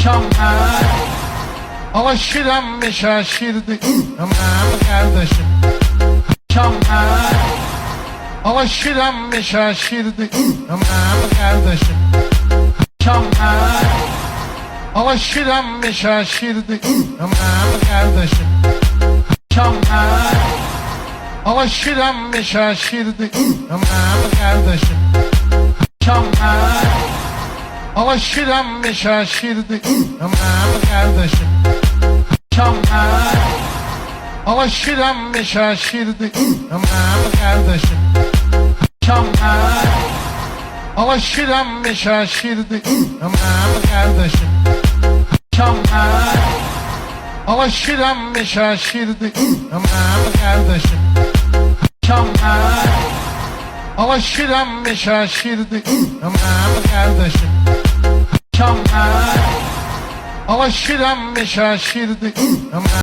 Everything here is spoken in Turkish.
Akşamlar alışıram mı şaşırdık aman kardeşim. Akşamlar alışıram mı şaşırdık aman kardeşim. Akşamlar alışıram mı şaşırdık aman kardeşim. Akşamlar alışıram mı şaşırdık aman kardeşim. Akşamlar alışıram mı şaşırdık aman kardeşim. Akşamlar alışıram mı şaşırdık aman kardeşim. Akşamlar alışıram mı şaşırdık aman kardeşim. Akşamlar alışıram mı şaşırdık aman kardeşim. Akşamlar alışıram mı şaşırdık aman kardeşim. Akşamlar alışıram mı şaşırdık aman